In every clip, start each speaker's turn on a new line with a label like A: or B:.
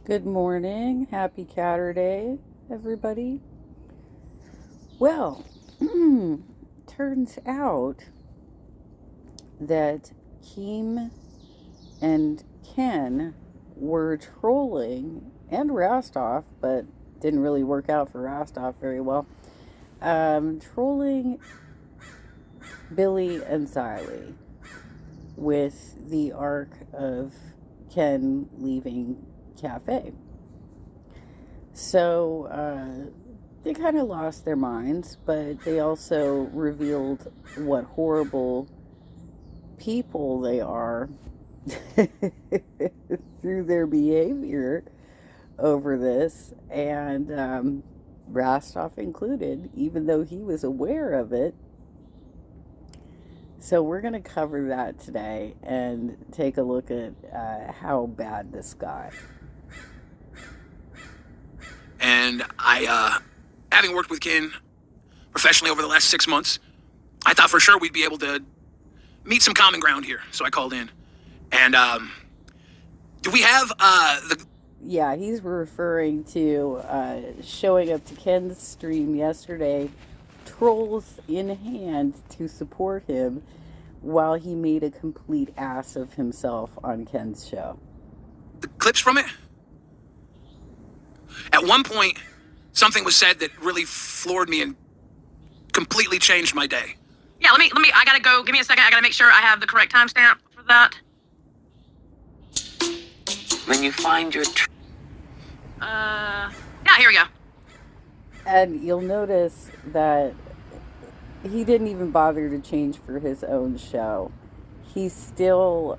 A: Good morning. Happy Saturday, everybody. Well, turns out that Keem and Ken were trolling and Rastov, but didn't really work out for Rastov very well. Trolling Billy and Xylie with the arc of Ken leaving Cafe. So they kind of lost their minds, but they also revealed what horrible people they are through their behavior over this, and Rastov included, even though he was aware of it. So we're going to cover that today and take a look at how bad this got.
B: And having worked with Ken professionally over the last 6 months, I thought for sure we'd be able to meet some common ground here. So I called in. And do we have the...
A: Yeah, he's referring to showing up to Ken's stream yesterday, trolls in hand to support him, while he made a complete ass of himself on Ken's show.
B: The clips from it? At one point, something was said that really floored me and completely changed my day.
C: Yeah, let me, I gotta go, give me a second, I gotta make sure I have the correct timestamp for that.
D: When you find your...
C: Yeah, here we go.
A: And you'll notice that he didn't even bother to change for his own show. He's still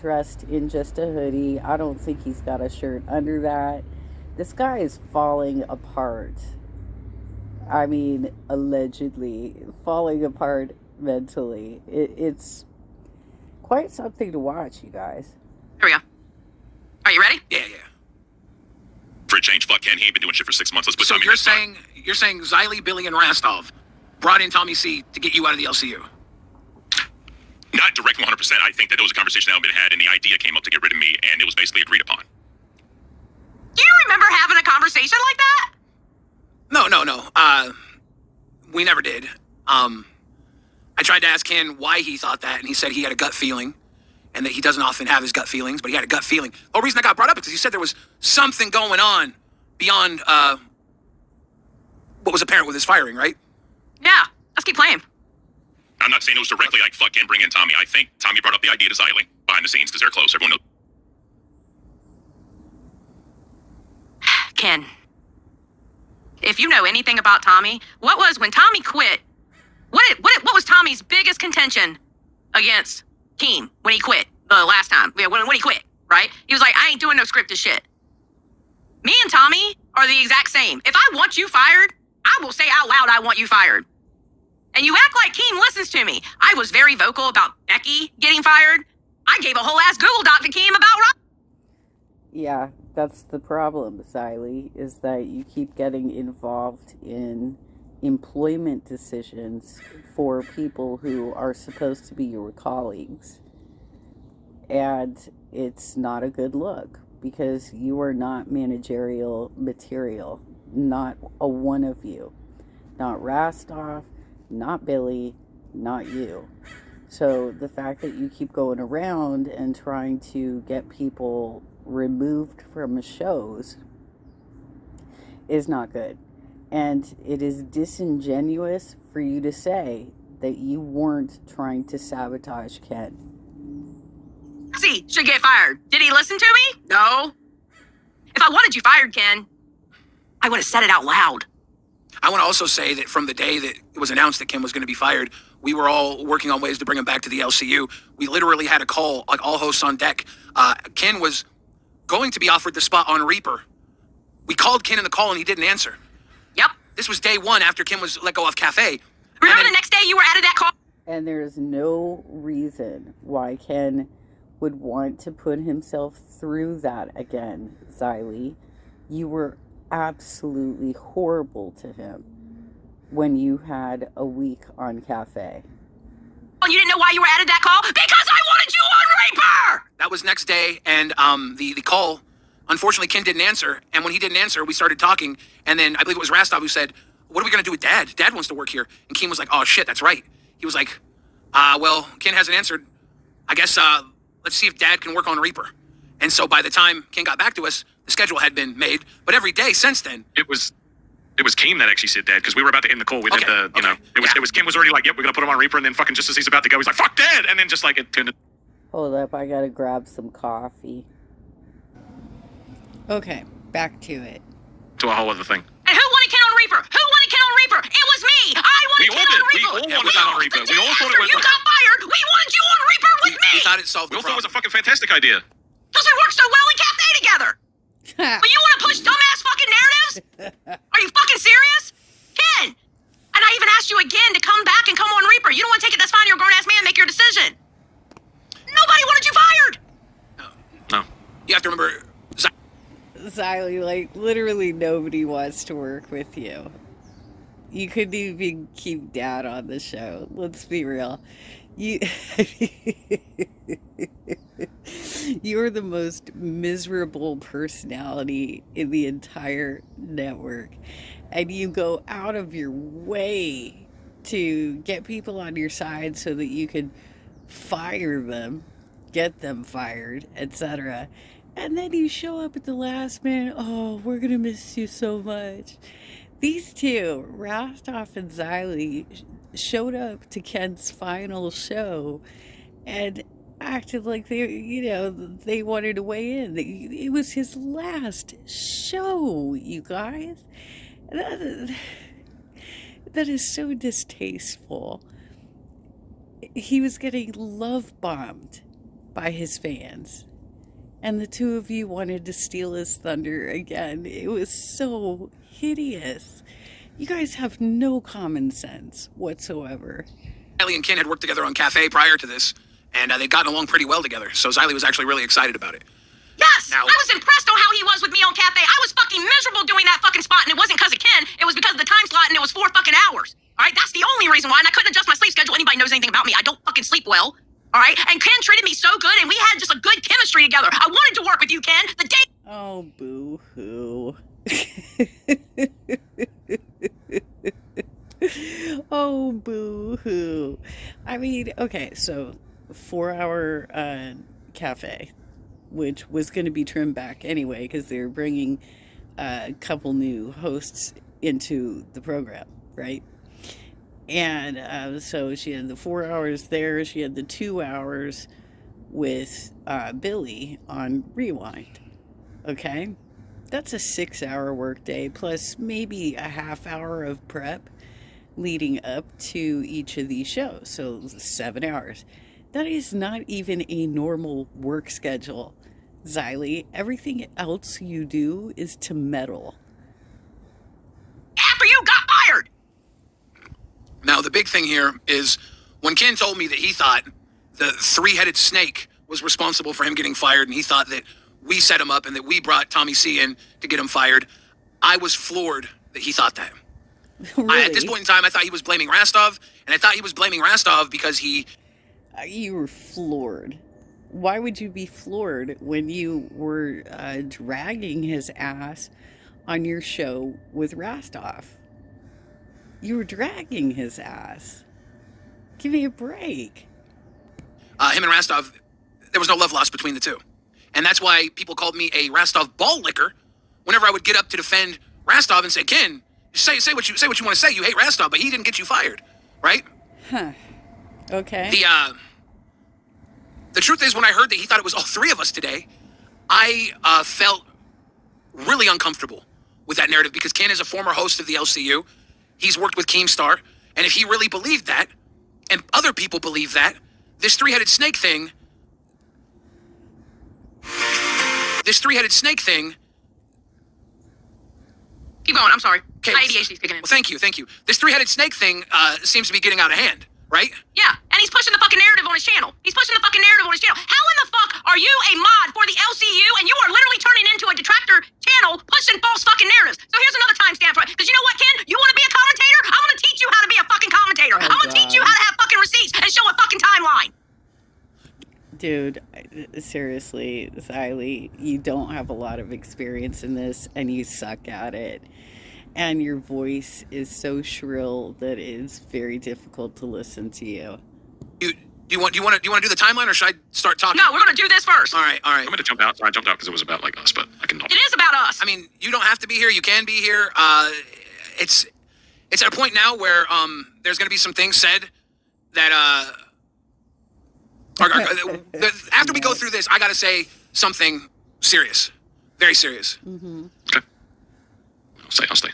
A: dressed in just a hoodie. I don't think he's got a shirt under that. This guy is falling apart. I mean, allegedly falling apart mentally. It's quite something to watch, you guys.
C: Here we go. Are you ready?
B: Yeah.
E: For a change, fuck Ken. He ain't been doing shit for 6 months. Let's put
B: So
E: Tommy in
B: you're saying Xylie, Billy, and Rastov brought in Tommy C to get you out of the LCU?
E: Not directly 100%. I think that there was a conversation that had been had, and the idea came up to get rid of me, and it was basically agreed upon.
C: Do you remember having a conversation like that?
B: No. We never did. I tried to ask Ken why he thought that, and he said he had a gut feeling, and that he doesn't often have his gut feelings, but he had a gut feeling. The whole reason I got brought up is because he said there was something going on beyond what was apparent with his firing, right?
C: Yeah, let's keep playing.
E: I'm not saying it was directly like fuck Ken, bring in Tommy. I think Tommy brought up the idea to Xylie behind the scenes because they're close. Everyone knows.
C: Ken, if you know anything about Tommy, what was when Tommy quit? What was Tommy's biggest contention against Keem when he quit the last time? Yeah, when he quit, right? He was like, I ain't doing no scripted shit. Me and Tommy are the exact same. If I want you fired, I will say out loud I want you fired. And you act like Keem listens to me. I was very vocal about Becky getting fired. I gave a whole ass Google Doc to Keem about
A: Yeah, that's the problem, Xylie, is that you keep getting involved in employment decisions for people who are supposed to be your colleagues. And it's not a good look because you are not managerial material. Not a one of you. Not Rastov, not Billy, not you. So the fact that you keep going around and trying to get people removed from shows is not good. And it is disingenuous for you to say that you weren't trying to sabotage Ken.
C: Roxy should get fired. Did he listen to me? No. If I wanted you fired, Ken, I would have said it out loud.
B: I want to also say that from the day that it was announced that Ken was going to be fired, we were all working on ways to bring him back to the LCU. We literally had a call, like all hosts on deck. Ken was going to be offered the spot on Reaper. We called Ken in the call and he didn't answer.
C: Yep.
B: This was day one after Ken was let go off Cafe.
C: Remember the next day you were out of that call?
A: And there's no reason why Ken would want to put himself through that again, Xylie. You were absolutely horrible to him when you had a week on Cafe.
C: Oh, you didn't know why you were out of that call? Because I wanted you on Reaper!
B: That was next day, and the call Unfortunately, Ken didn't answer. And when he didn't answer, we started talking. And then I believe it was Rastov who said, what are we going to do with Dad? Dad wants to work here. And Keem was like, oh, shit, that's right. He was like, well, Ken hasn't answered. I guess let's see if Dad can work on Reaper. And so by the time Ken got back to us, the schedule had been made. But every day since then,
E: It was Keem that actually said Dad, because we were about to end the call. We did
B: Okay,
E: you know,
B: okay.
E: it was Kim was already like, yep, we're gonna put him on Reaper, and then fucking just as he's about to go, he's like, fuck Dad, and then just like it turned
A: Hold up, I gotta grab some coffee. Okay, back to it.
E: to a whole other thing.
C: And who wanted Ken on Reaper? Who wanted Ken on Reaper? It was me. I
E: We
C: wanted
E: all
C: Ken on
E: did. We
C: Reaper.
E: all wanted Ken on Reaper. We all thought it
C: After
E: was.
C: you got fired, we wanted you on Reaper with me.
B: we thought it solved
E: We
B: the
E: all thought it was a
B: problem.
E: fucking fantastic idea.
C: Because we work so well in Cafe together. But you want to push dumbass fucking narratives? Are you fucking serious? Ken! And I even asked you again to come back and come on Reaper. You don't want to take it, that's fine. You're a grown-ass man. Make your decision. Nobody wanted you fired.
E: No.
B: You have to remember,
A: Xylie, like, literally nobody wants to work with you. You couldn't even keep Dad on the show. Let's be real. You're the most miserable personality in the entire network. And you go out of your way to get people on your side so that you can fire them, get them fired, etc. And then you show up at the last minute. Oh, we're going to miss you so much. These two, Rastov and Xylie, showed up to Ken's final show and acted like they wanted to weigh in. It was his last show, you guys. That is so distasteful. He was getting love bombed by his fans. And the two of you wanted to steal his thunder again. It was so hideous. You guys have no common sense whatsoever.
B: Xylie and Ken had worked together on Cafe prior to this, and they'd gotten along pretty well together. So Xylie was actually really excited about it.
C: Yes,
B: Now-
C: I was impressed on how he was with me on Cafe. I was fucking miserable doing that fucking spot, and it wasn't because of Ken. It was because of the time slot, and it was 4 fucking hours. All right, that's the only reason why, and I couldn't adjust my sleep schedule. Anybody knows anything about me, I don't fucking sleep well. All right, and Ken treated me so good, and we had just a good chemistry together. I wanted to work with you, Ken. The day.
A: Oh, boo-hoo. Oh, boo-hoo. I mean, okay, so 4-hour Cafe, which was going to be trimmed back anyway because they were bringing a couple new hosts into the program, right? And so she had the 4 hours there. She had the 2 hours with Billy on Rewind. Okay? That's a 6-hour workday plus maybe a half hour of prep leading up to each of these shows. So 7 hours. That is not even a normal work schedule, Xylie. Everything else you do is to meddle.
C: After you got fired.
B: Now, the big thing here is when Ken told me that he thought the three-headed snake was responsible for him getting fired, and he thought that we set him up and that we brought Tommy C in to get him fired, I was floored that he thought that.
A: Really?
B: At this point in time, I thought he was blaming Rastov, and I thought he was blaming Rastov because he...
A: You were floored. Why would you be floored when you were dragging his ass on your show with Rastov? You were dragging his ass. Give me a break.
B: him and Rastov, there was no love lost between the two. And that's why people called me a Rastov ball licker whenever I would get up to defend Rastov and say, Ken, say what you want to say. You hate Rastov, but he didn't get you fired, right?
A: Huh. Okay.
B: The truth is, when I heard that he thought it was all three of us today, I felt really uncomfortable with that narrative because Ken is a former host of the LCU. He's worked with Keemstar. And if he really believed that, and other people believe that, this three-headed snake thing,
C: Keep going. I'm sorry.
B: Okay.
C: My ADHD's kicking in.
B: Well, thank you. This three-headed snake thing seems to be getting out of hand, right?
C: Yeah, and he's pushing the fucking narrative on his channel. How in the fuck are you a mod for the LCU and you are literally turning into a detractor channel pushing false fucking narratives? So here's another timestamp for it. Because you know what, Ken? You want to be a commentator? I'm going to teach you how to be a fucking commentator. I'm going to teach you how to have fucking receipts and show a fucking timeline.
A: Dude, seriously, Xylie, you don't have a lot of experience in this and you suck at it. And your voice is so shrill that it's very difficult to listen to you.
B: Do you want to do the timeline, or should I start talking?
C: No, we're gonna do this first.
B: All right.
E: I'm going to jump out. So I jumped out because it was about like us, but I can.
C: It is about us.
B: I mean, you don't have to be here. You can be here. It's at a point now where there's going to be some things said that after we go through this, I got to say something serious, very serious.
E: Okay. I'll stay.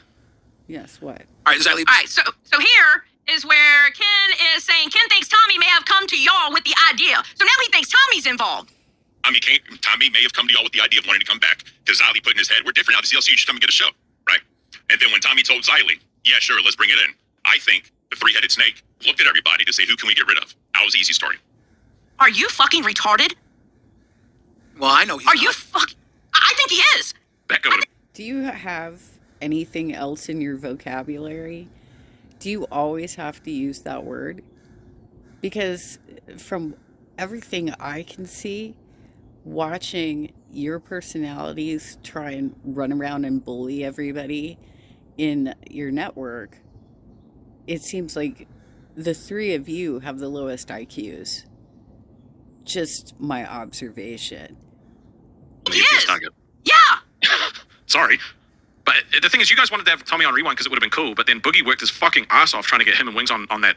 A: Yes, what?
B: All right, Xylie.
C: All right, so here is where Ken is saying Ken thinks Tommy may have come to y'all with the idea. So now he thinks Tommy's involved.
E: I mean, Tommy may have come to y'all with the idea of wanting to come back to Xylie put in his head, we're different now. This is LCU, you should come and get a show, right? And then when Tommy told Xylie, yeah, sure, let's bring it in. I think the three-headed snake looked at everybody to say, who can we get rid of? I was easy starting.
C: Are you fucking retarded?
B: Well, I know he's
C: Are you fucking... I think he is.
E: Back over to
A: Do you have anything else in your vocabulary? Do you always have to use that word? Because from everything I can see, watching your personalities try and run around and bully everybody in your network, it seems like the three of you have the lowest IQs. Just my observation.
C: He
E: It's
C: is.
E: not good.
C: Yeah.
E: Sorry. But the thing is, you guys wanted to have Tommy on Rewind because it would have been cool, but then Boogie worked his fucking ass off trying to get him and Wings on that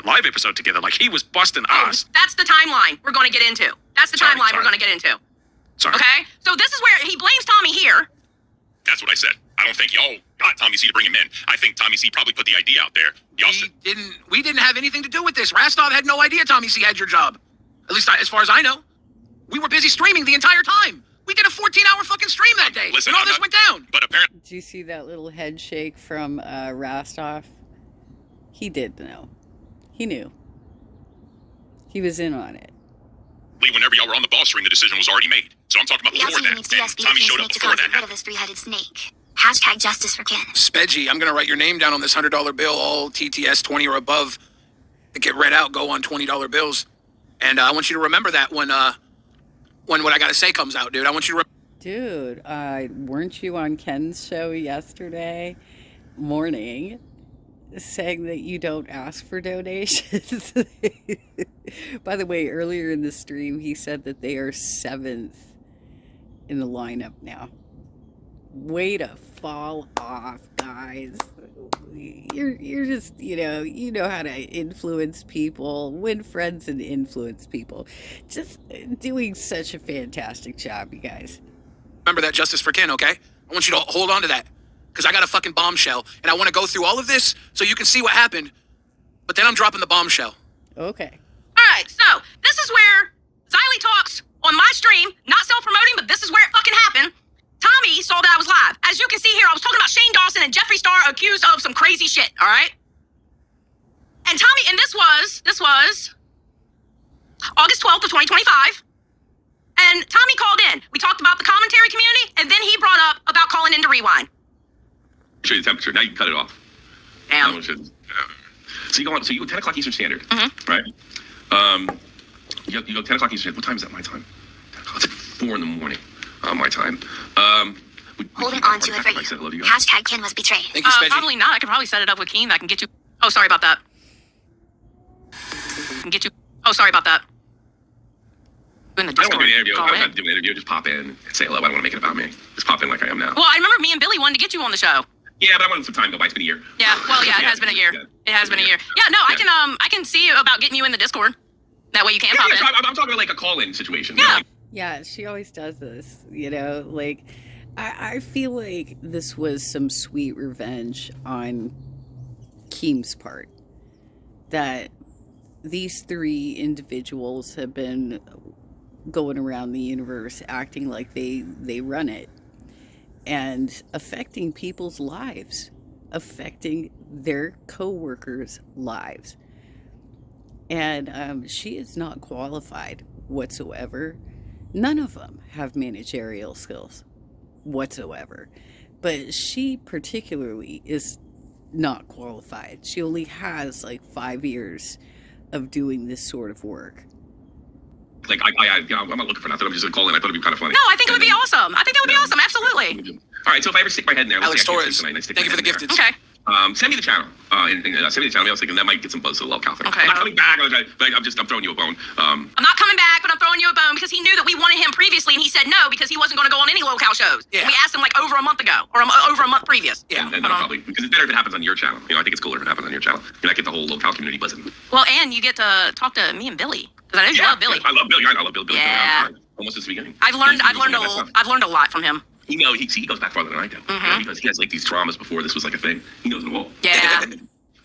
E: live episode together. Like, he was busting ass.
C: That's the timeline we're going to get into. That's the
E: Sorry,
C: timeline
E: sorry.
C: we're going to get into.
E: Sorry.
C: Okay? So this is where he blames Tommy here.
E: That's what I said. I don't think y'all got Tommy C to bring him in. I think Tommy C probably put the idea out there. Y'all said,
B: We didn't have anything to do with this. Rastov had no idea Tommy C had your job. At least as far as I know. We were busy streaming the entire time. We did a 14-hour fucking stream that day.
E: Listen,
B: and all
E: I'm
B: this
E: not-
B: went down.
E: but apparently,
A: Did you see that little head shake from Rastov? He did know. He knew. He was in on it.
E: whenever y'all were on the ball string, the decision was already made. So I'm talking about
F: The
E: before
F: LCU
E: that.
F: needs
E: And
F: DSP
E: Tommy
F: to
E: showed up
F: to
E: before
F: go
E: that
F: get rid of
E: happened.
F: this three-headed snake. Hashtag justice for Ken.
B: Spedgy, I'm going to write your name down on this $100 bill. All TTS 20 or above that get read out go on $20 bills. And I want you to remember that when what I got to say comes out, dude. I want you to
A: Dude, weren't you on Ken's show yesterday morning saying that you don't ask for donations? By the way, earlier in the stream, he said that they are 7th in the lineup now. Way to fall off, guys. You're just, you know how to influence people, win friends and influence people. Just doing such a fantastic job, you guys.
B: remember that justice for Ken, okay? I want you to hold on to that. Because I got a fucking bombshell. And I want to go through all of this so you can see what happened. But then I'm dropping the bombshell.
A: Okay.
C: All right, so this is where Xylie talks on my stream, not self-promoting, but this is where it fucking happened. Tommy saw that I was live. As you can see here, I was talking about Shane Dawson and Jeffree Star accused of some crazy shit, all right? And Tommy, and this was August 12th of 2025. And Tommy called in. We talked about the commentary community, and then he brought up about calling into Rewind.
G: Show you the temperature. Now you can cut it off.
C: Damn.
G: So you go on. So you go 10 o'clock Eastern Standard, right? You go 10 o'clock Eastern Standard. What time is that? My time. 10 o'clock. It's like 4 in the morning. My time.
F: Holding on to it for you. Hashtag Ken was betrayed.
B: Thank you, Spedgy.
C: Probably not. I could probably set it up with Keem. I can get you. Oh, sorry about that. I can get you. Oh, sorry about that. In the
G: I don't
C: Discord.
G: want to do an interview.
C: Call
G: I'm
C: in.
G: not doing an interview. Just pop in and say hello. I don't want to make it about me. Just pop in like I am now.
C: Well, I remember me and Billy wanted to get you on the show.
G: Yeah, but I wanted some time to go by. It's been a year.
C: Yeah, well, yeah, it has been a year. It has been a year. Yeah, no, I can see about getting you in the Discord. That way you can pop in.
G: I'm talking about like a call-in situation.
C: Yeah.
A: Yeah, she always does this, like, I feel like this was some sweet revenge on Keem's part. That these 3 individuals have been going around the universe acting like they run it and affecting people's lives, affecting their co-workers' lives. And she is not qualified whatsoever. None of them have managerial skills whatsoever. But she particularly is not qualified. She only has like 5 years of doing this sort of work.
G: like I'm not looking for nothing. I'm just gonna call in. I thought it'd be kind of funny.
C: No, I think it would be awesome. I think that would be awesome. Absolutely.
G: All right, so if I ever stick my head in there,
B: Alex
G: let's say I can't
B: Torres,
G: sleep tonight, I stick
B: thank you
G: my
B: for the
G: head in
B: gifted.
C: Okay.
G: there. Send me the channel. Send me the channel. I was thinking that might get some buzz to the low thing.
C: Okay.
G: I'm not coming back. Like, I'm throwing you a bone.
C: I'm not coming back, but I'm throwing you a bone because he knew that we wanted him previously, and he said no because he wasn't going to go on any locale shows.
B: Yeah.
C: And we asked him like over a month ago, or over a month previous.
B: Yeah.
G: And probably because it's better if it happens on your channel. I think it's cooler if it happens on your channel. You know, I get the whole local community buzzing.
C: Well, and you get to talk to me and Billy because I know you love Billy.
G: I love Billy. I love Billy.
C: Yeah.
G: Almost this beginning.
C: I've learned a lot from him.
G: He goes back farther than I do. He has like these traumas before this was like a thing. He knows them all.
C: Yeah.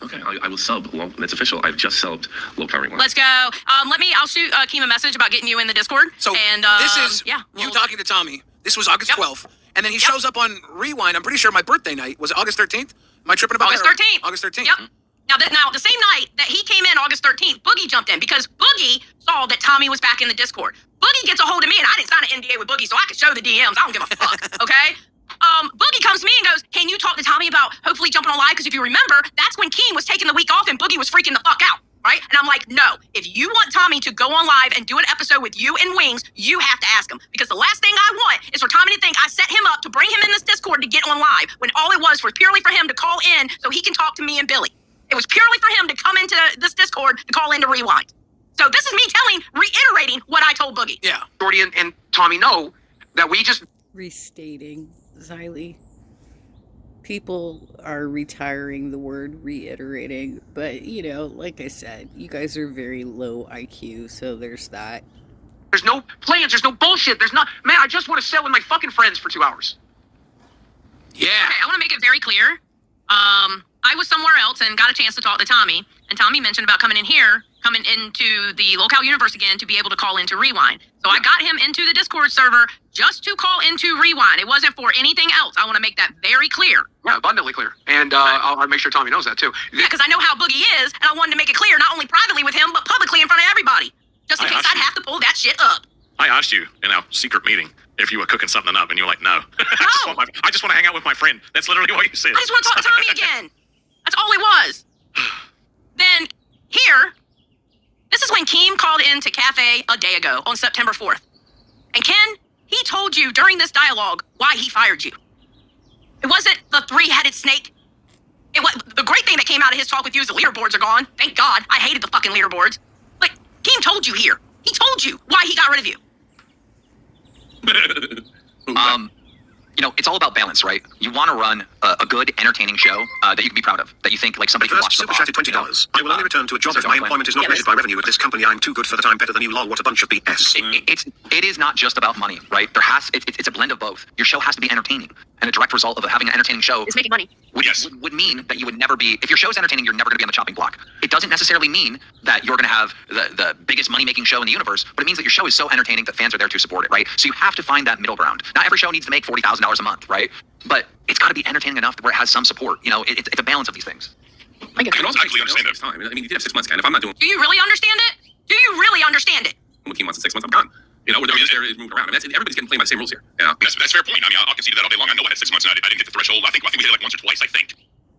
G: Okay, I will sub. That's official. I've just subbed low calorie one.
C: Let's go. I'll shoot Keem a message about getting you in the Discord.
B: So
C: and
B: this is you talking to Tommy. This was August 12th. And then he shows up on Rewind. I'm pretty sure my birthday night. Was it August 13th? Am I tripping about
C: August
B: that?
C: 13th.
B: August 13th.
C: Yep. Now, the same night that he came in, August 13th, Boogie jumped in because Boogie saw that Tommy was back in the Discord. Boogie gets a hold of me, and I didn't sign an NDA with Boogie, so I could show the DMs. I don't give a fuck, okay? Boogie comes to me and goes, can you talk to Tommy about hopefully jumping on live? Because if you remember, that's when Keem was taking the week off and Boogie was freaking the fuck out, right? And I'm like, no, if you want Tommy to go on live and do an episode with you and Wings, you have to ask him. Because the last thing I want is for Tommy to think I set him up to bring him in this Discord to get on live when all it was purely for him to call in so he can talk to me and Billy. It was purely for him to come into this Discord to call in to Rewind. So this is me reiterating what I told Boogie.
B: Yeah.
H: Jordy and Tommy know that we just
A: Restating, Xylie. People are retiring the word reiterating, but like I said, you guys are very low IQ, so there's that.
H: there's no plans, there's no bullshit, there's not. Man, I just want to sit with my fucking friends for 2 hours.
B: Yeah.
C: Okay, I want to make it very clear. I was somewhere else and got a chance to talk to Tommy, and Tommy mentioned about coming into the locale universe again to be able to call into Rewind. So I got him into the Discord server just to call into Rewind. It wasn't for anything else. I want to make that very clear.
H: Yeah, abundantly clear. And I'll make sure Tommy knows that too.
C: Yeah, because I know how Boogie is, and I wanted to make it clear not only privately with him, but publicly in front of everybody, just in case I'd have to pull that shit up.
E: I asked you in our secret meeting if you were cooking something up, and you were like, no. I just want to hang out with my friend. That's literally what you said.
C: I just want to talk to Tommy again. That's all it was. Then here, this is when Keem called into Cafe a day ago on September 4th. And Ken, he told you during this dialogue why he fired you. It wasn't the three-headed snake. It was the great thing that came out of his talk with you is the leaderboards are gone. Thank God. I hated the fucking leaderboards. Like, Keem told you here. He told you why he got rid of you.
I: It's all about balance, right? You want to run a good, entertaining show that you can be proud of, that you think like somebody can watch.
J: Super chatted $20. I will only return to a job if my employment is not measured by revenue at this company. I'm too good for that. I'm better than you. Lol. What a bunch of BS.
I: It is not just about money, right? It's a blend of both. Your show has to be entertaining, and a direct result of having an entertaining show
C: It's making money.
I: would mean that you would never be. If your show's entertaining, you're never going to be on the chopping block. It doesn't necessarily mean that you're going to have the biggest money-making show in the universe, but it means that your show is so entertaining that fans are there to support it, right? So you have to find that middle ground. Not every show needs to make $40,000 a month, right? But it's got to be entertaining enough where it has some support. It's a balance of these things.
G: I can also actually understand that time. I mean, you did have 6 months, Ken. If I'm not doing
C: Do you really understand it? Do you really understand it?
G: what Keem wants in 6 months, I'm gone. Where there is moving around. I mean, everybody's getting played by the same rules here. Yeah.
E: That's a fair point. I mean, I'll concede that all day long. I know I had 6 months and I didn't get the threshold. I think we hit it like once or twice, I think.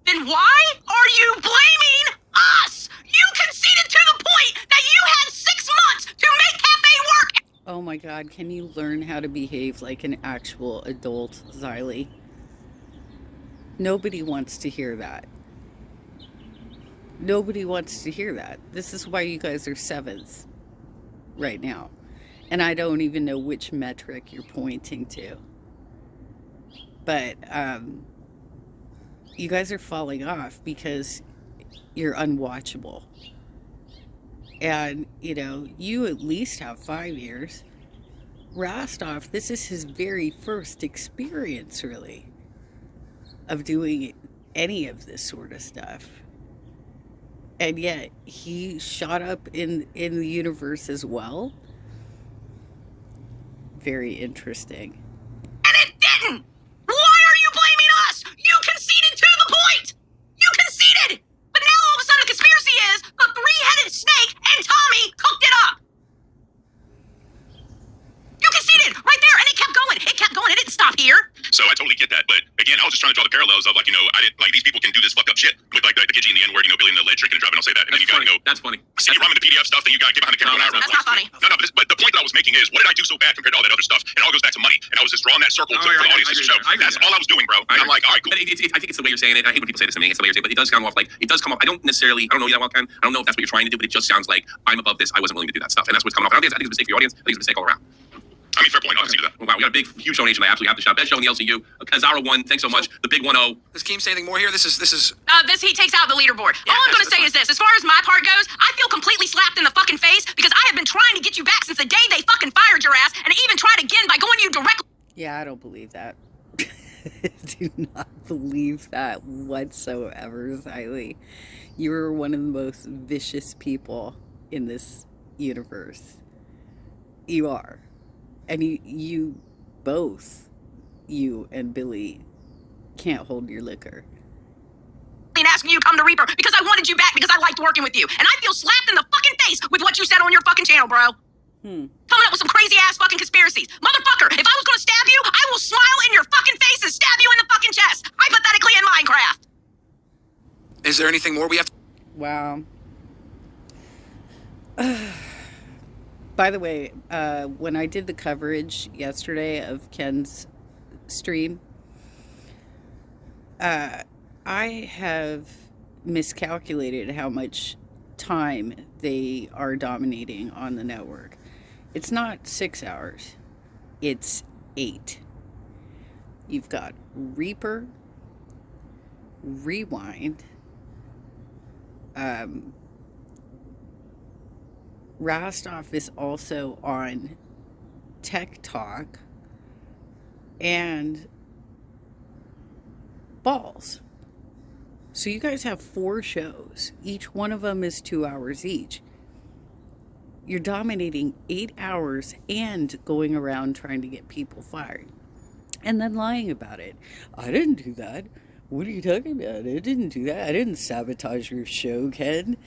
C: Then why are you blaming us? You conceded to the point that you had 6 months to make Cafe work.
A: Oh my god, can you learn how to behave like an actual adult, Xylie? Nobody wants to hear that. Nobody wants to hear that. This is why you guys are 7th right now. And I don't even know which metric you're pointing to. But, you guys are falling off because you're unwatchable. And, you at least have 5 years. Rastov, this is his very first experience, really, of doing any of this sort of stuff. And yet, he shot up in the universe as well. Very interesting.
C: And it didn't. Why are you blaming us? You conceded to the point. You conceded. But now all of a sudden the conspiracy is the three-headed snake and Tommy cooked it up. You conceded right there, and it kept going. It kept going. It didn't stop here.
E: So I totally get that. But again, I was just trying to draw the parallels of, like, you know, I didn't, like, these people can do this fucked up shit with, like, the Gidgee in the N-word, you know, Billy in the lead drinking and driving, I'll say that. And then you got, you know,
G: That's funny.
E: see you run the PDF stuff, then you got to get behind the camera.
G: No,
C: That's not funny.
E: No, but the point that I was making is, what did I do so bad compared to all that other stuff? And it all goes back to money. And I was just drawing that circle for the audience to show. That's all I was doing, bro. And I'm like, all right, cool.
G: But I think it's the way you're saying it. I hate when people say this to me. It's the way you're saying it, but it does come off like, it does come off. I don't know you that well, Ken. I don't know if that's what you're trying to do, but it just sounds like I'm above this. I wasn't willing to do that stuff. And that's what's coming off. I think it's a mistake for your audience. I think it's a mistake all around.
E: I mean, fair point. I'll concede that.
G: Wow, we got a big, huge donation. I absolutely have to shout. Best show in the LCU. Kazara won. Thanks so much. The big 1-0.
B: Does Keem say anything more here? This is.
C: He takes out the leaderboard. All I'm going to say is this. As far as my part goes, I feel completely slapped in the fucking face because I have been trying to get you back since the day they fucking fired your ass and even tried again by going you directly.
A: Yeah, I don't believe that. Do not believe that whatsoever, Xylie. You are one of the most vicious people in this universe. You are. And you both, you and Billy, can't hold your liquor.
C: And asking you to come to Reaper because I wanted you back because I liked working with you. And I feel slapped in the fucking face with what you said on your fucking channel, bro. Coming up with some crazy ass fucking conspiracies. Motherfucker, if I was gonna stab you, I will smile in your fucking face and stab you in the fucking chest. Hypothetically in Minecraft.
B: Is there anything more we have to...
A: Wow. By the way, when I did the coverage yesterday of Ken's stream, I have miscalculated how much time they are dominating on the network. It's not 6 hours. It's 8. You've got Reaper, Rewind, Rastov is also on Tech Talk, and Balls. So you guys have 4 shows. Each one of them is 2 hours each. You're dominating 8 hours and going around trying to get people fired. And then lying about it. I didn't do that. What are you talking about? I didn't do that. I didn't sabotage your show, Ken.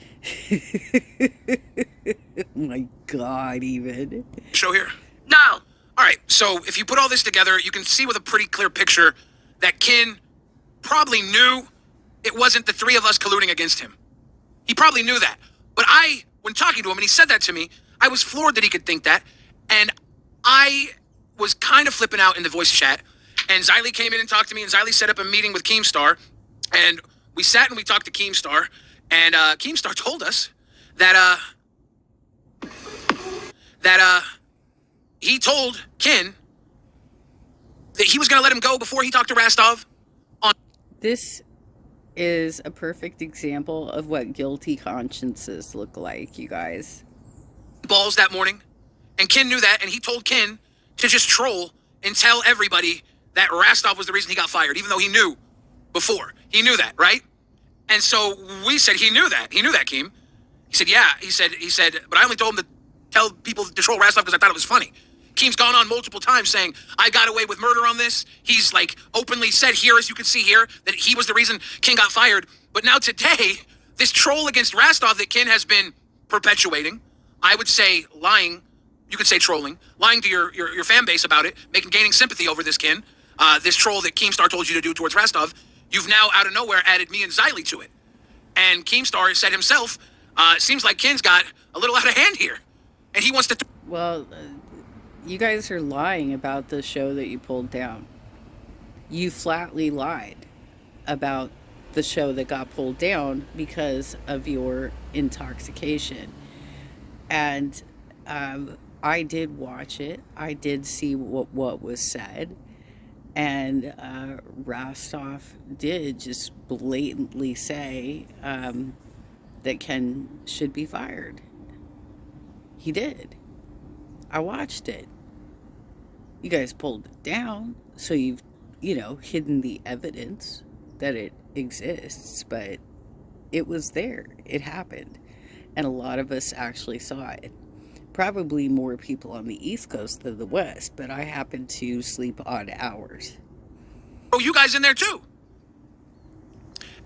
A: Oh my God, even.
B: Show here?
C: No.
B: All right, so if you put all this together, you can see with a pretty clear picture that Ken probably knew it wasn't the 3 of us colluding against him. He probably knew that. But when talking to him, and he said that to me, I was floored that he could think that. And I was kind of flipping out in the voice chat. And Xylie came in and talked to me, and Xylie set up a meeting with Keemstar. And we sat and we talked to Keemstar. And Keemstar told us that he told Ken that he was going to let him go before he talked to Rastov.
A: This is a perfect example of what guilty consciences look like, you guys.
B: Balls that morning. And Ken knew that, and he told Ken to just troll and tell everybody that Rastov was the reason he got fired, even though he knew before. He knew that, right? And so we said he knew that. He knew that, Keem. He said, yeah. He said, but I only told him to tell people to troll Rastov because I thought it was funny. Keem's gone on multiple times saying, I got away with murder on this. He's like openly said here, as you can see here, that he was the reason Ken got fired. But now today, this troll against Rastov that Ken has been perpetuating, I would say lying, you could say trolling, lying to your fan base about it, gaining sympathy over this Ken, this troll that Keemstar told you to do towards Rastov, you've now out of nowhere added me and Xylie to it. And Keemstar said himself, it seems like Ken's got a little out of hand here. And he wants to...
A: Well, you guys are lying about the show that you pulled down. You flatly lied about the show that got pulled down because of your intoxication. And I did watch it. I did see what was said. And Rastov did just blatantly say that Ken should be fired. He did. I watched it. You guys pulled it down, so you've, hidden the evidence that it exists, but it was there. It happened. And a lot of us actually saw it. Probably more people on the East Coast than the West, but I happen to sleep odd hours.
B: Oh, you guys in there too.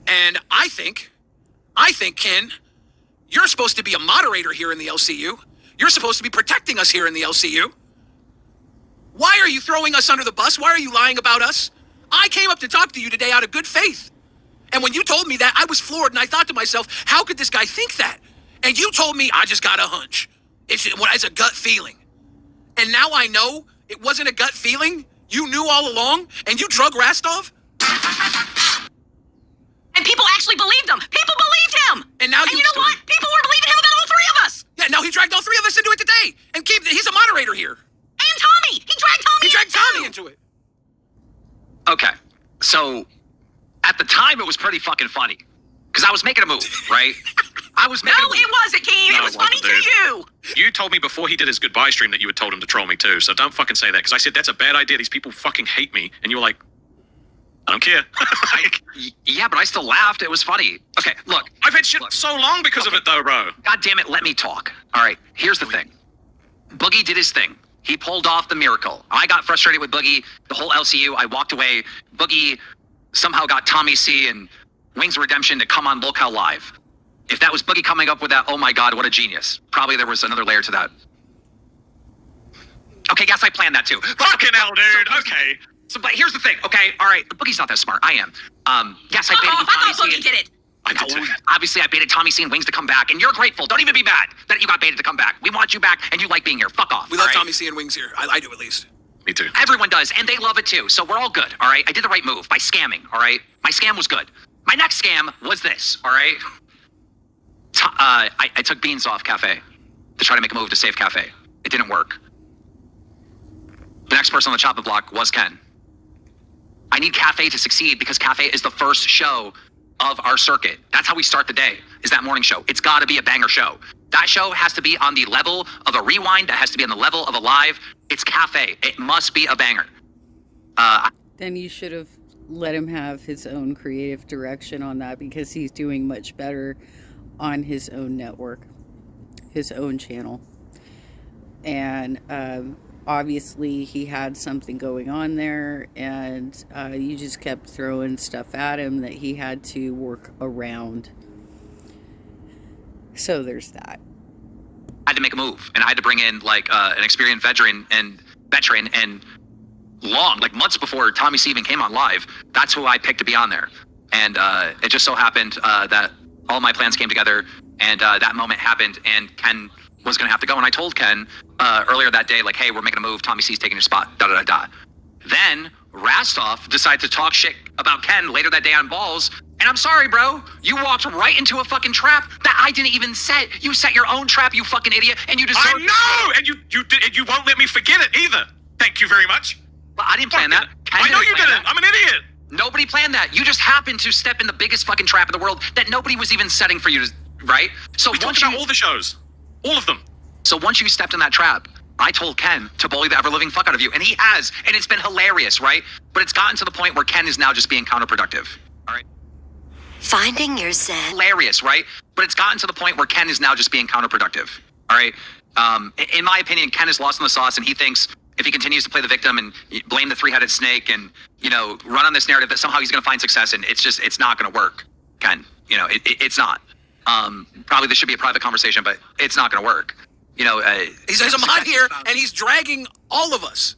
B: And I think, Ken, you're supposed to be a moderator here in the LCU. You're supposed to be protecting us here in the LCU. Why are you throwing us under the bus? Why are you lying about us? I came up to talk to you today out of good faith. And when you told me that, I was floored, and I thought to myself, how could this guy think that? And you told me, I just got a hunch. It's a gut feeling. And now I know it wasn't a gut feeling. You knew all along, and you drug Rastov?
C: And people actually believed him. People believed him.
B: And now
C: you know what? People were believing him about all three of us.
B: Yeah, now he dragged all three of us into it today. And he's a moderator here.
C: And Tommy. He dragged Tommy
B: into it.
I: Okay, so at the time it was pretty fucking funny because I was making a move, right? I was making a move.
C: No, it wasn't, Keem. It was funny to you.
J: You told me before he did his goodbye stream that you had told him to troll me too, so don't fucking say that, because I said that's a bad idea. These people fucking hate me. And you were like, I don't care.
I: Yeah, but I still laughed. It was funny. Okay, look.
J: I've had shit so long because of it though, bro.
I: God damn it, let me talk. All right, here's the thing. Boogie did his thing. He pulled off the miracle. I got frustrated with Boogie, the whole LCU. I walked away. Boogie somehow got Tommy C and Wings of Redemption to come on Locale Live. If that was Boogie coming up with that, oh my God, what a genius. Probably there was another layer to that. Okay, yes, I planned that too.
J: Fucking hell, dude. Okay.
I: So, but here's the thing, okay? All right, Boogie's not that smart. I am. Yes, I baited
C: I
I: Tommy
C: thought
I: C.
C: Boogie did it.
J: I did too.
I: Obviously, I baited Tommy C and Wings to come back, and you're grateful. Don't even be mad that you got baited to come back. We want you back, and you like being here. Fuck off.
B: We love
I: all right?
B: Tommy C and Wings here. I do at least.
J: Me too.
I: Everyone does, and they love it too. So we're all good, all right? I did the right move by scamming, all right? My scam was good. My next scam was this, all right? I took Beans off Cafe to try to make a move to save Cafe. It didn't work. The next person on the chopping block was Ken. I need Cafe to succeed because Cafe is the first show of our circuit. That's how we start the day, is that morning show. It's got to be a banger show. That show has to be on the level of a rewind. That has to be on the level of a live. It's Cafe. It must be a banger.
A: Then you should have let him have his own creative direction on that, because he's doing much better on his own network, his own channel. And obviously he had something going on there, and you just kept throwing stuff at him that he had to work around. So there's that.
I: I had to make a move, and I had to bring in like an experienced veteran and long, like months before Tommy C even came on live. That's who I picked to be on there. And it just so happened that all my plans came together, and that moment happened, and Ken was going to have to go. And I told Ken earlier that day, like, hey, we're making a move. Tommy C's taking your spot, da-da-da-da. Then Rastov decided to talk shit about Ken later that day on Balls. And I'm sorry, bro. You walked right into a fucking trap that I didn't even set. You set your own trap, you fucking idiot, and you deserve.
J: I know, and you won't let me forget it either. Thank you very much.
I: But I didn't plan that.
J: I know you didn't. I'm an idiot.
I: Nobody planned that. You just happened to step in the biggest fucking trap in the world that nobody was even setting for you to, right? So
J: We talked about all the shows. All of them.
I: So once you stepped in that trap, I told Ken to bully the ever-living fuck out of you, and he has, and it's been hilarious, right? But it's gotten to the point where Ken is now just being counterproductive, all right?
F: Finding your zen.
I: Hilarious, right? But it's gotten to the point where Ken is now just being counterproductive, all right? In my opinion, Ken is lost in the sauce, and he thinks if he continues to play the victim and blame the three-headed snake and, run on this narrative that somehow he's going to find success, and it's not going to work, Ken. It's not. Probably this should be a private conversation, but it's not going to work.
B: He's a mod here, and he's dragging all of us.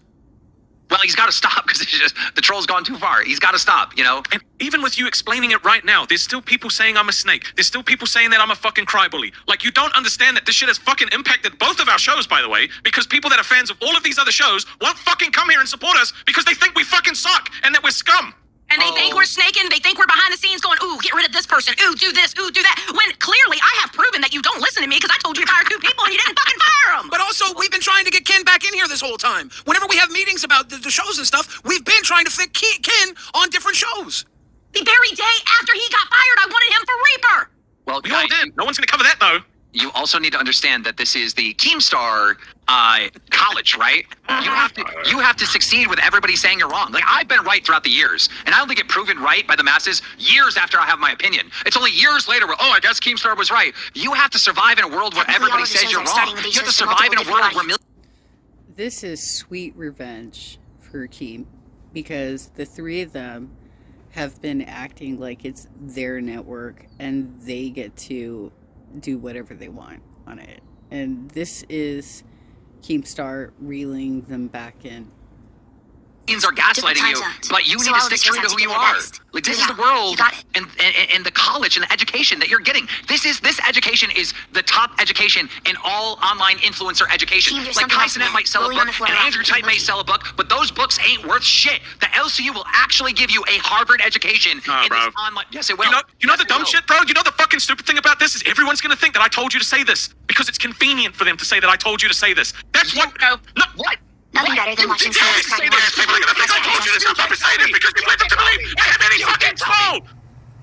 I: Well, he's got to stop because the troll's gone too far. He's got to stop,
J: And even with you explaining it right now, there's still people saying I'm a snake. There's still people saying that I'm a fucking crybaby. Like, you don't understand that this shit has fucking impacted both of our shows, by the way, because people that are fans of all of these other shows won't fucking come here and support us because they think we fucking suck and that we're scum.
C: And they think we're snaking. They think we're behind the scenes going, ooh, get rid of this person. Ooh, do this. Ooh, do that. When clearly I have proven that you don't listen to me because I told you to fire 2 people and you didn't fucking fire them.
B: But also, we've been trying to get Ken back in here this whole time. Whenever we have meetings about the shows and stuff, we've been trying to fit Ken on different shows.
C: The very day after he got fired, I wanted him for Reaper.
I: Well,
J: We all did. No one's going to cover that, though.
I: You also need to understand that this is the Keemstar college, right? You have to succeed with everybody saying you're wrong. Like, I've been right throughout the years, and I only get proven right by the masses years after I have my opinion. It's only years later where, I guess Keemstar was right. You have to survive in a world where everybody says you're wrong. You have to survive in a world where
A: This is sweet revenge for Keem, because the three of them have been acting like it's their network and they get to do whatever they want on it. And this is Keemstar reeling them back in.
I: Are gaslighting you, but you need to stick true to who you are. Like, this is the world and the college and the education that you're getting. This education is the top education in all online influencer education. Like, Kai Cenat might sell a book, and Andrew Tate may sell a book, but those books ain't worth shit. The LCU will actually give you a Harvard education in
J: bro.
I: this online. Yes, it will.
J: You know the dumb shit, bro? You know the fucking stupid thing about this is everyone's gonna think that I told you to say this because it's convenient for them to say that I told you to say this. That's what.
I: No, what?
F: Nothing better than watching
J: People are gonna think I told you to stop and say this because you went to me. I have any fucking control.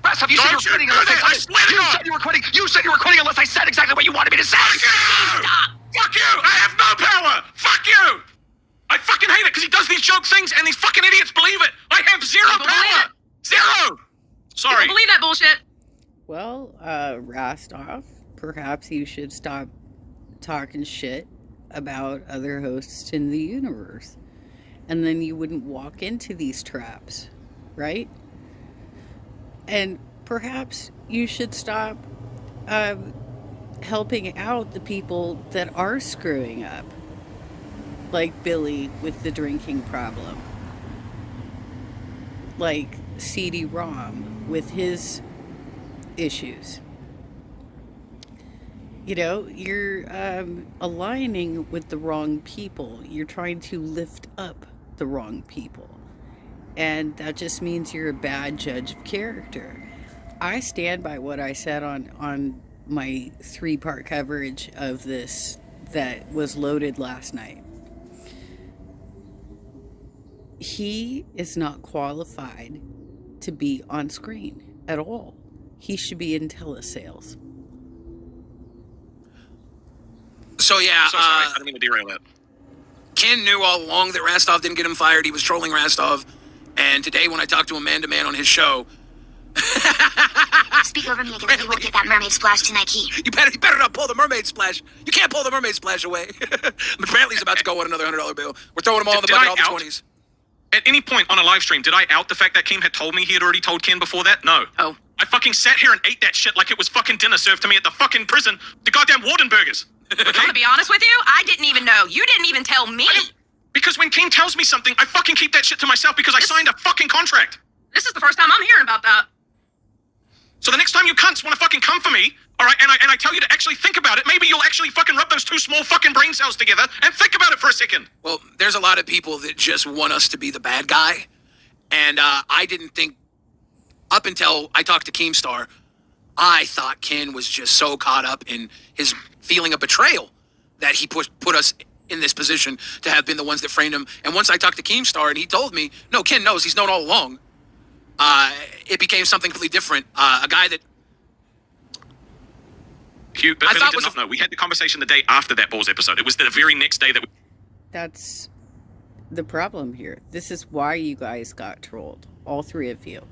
I: Rastov, you said you were quitting unless I said you said you were quitting. You said you were quitting unless I said exactly what you wanted me to say.
J: Fuck you!
C: Stop.
J: Fuck you! I have no power! Fuck you! I fucking hate it because he does these joke things and these fucking idiots believe it. I have zero power. Zero. Sorry.
C: People believe that bullshit.
A: Well, Rastov, perhaps you should stop talking shit about other hosts in the universe. And then you wouldn't walk into these traps, right? And perhaps you should stop helping out the people that are screwing up. Like Billy with the drinking problem. Like CD-ROM with his issues. You know, you're aligning with the wrong people. You're trying to lift up the wrong people. And that just means you're a bad judge of character. I stand by what I said on my 3-part coverage of this that was loaded last night. He is not qualified to be on screen at all. He should be in telesales.
B: So yeah,
J: So sorry, I didn't mean to derail that.
B: Ken knew all along that Rastov didn't get him fired. He was trolling Rastov. And today when I talked to him man-to-man on his show...
F: Speak over me again. You won't get that mermaid splash tonight, Key.
B: You better not pull the mermaid splash. You can't pull the mermaid splash away. Apparently he's about to go on another $100 bill. We're throwing them all in the bucket, all the 20s.
J: At any point on a live stream, did I out the fact that Keem had told me he had already told Ken before that? No.
C: Oh.
J: I fucking sat here and ate that shit like it was fucking dinner served to me at the fucking prison. The goddamn warden burgers. Okay?
C: I'm gonna be honest with you. I didn't even know. You didn't even tell me.
J: Because when Keem tells me something, I fucking keep that shit to myself because I signed a fucking contract.
C: This is the first time I'm hearing about that.
J: So the next time you cunts want to fucking come for me, all right, and I tell you to actually think about it, maybe you'll actually fucking rub those 2 small fucking brain cells together and think about it for a second.
B: Well, there's a lot of people that just want us to be the bad guy. And I didn't think, up until I talked to Keemstar, I thought Ken was just so caught up in his feeling of betrayal that he put us in this position to have been the ones that framed him. And once I talked to Keemstar and he told me, no, Ken knows, he's known all along, it became something completely different. A guy that...
J: Hugh, but Billy did not know. We had the conversation the day after that Balls episode. It was the very next day that we...
A: That's the problem here. This is why you guys got trolled, all 3 of you,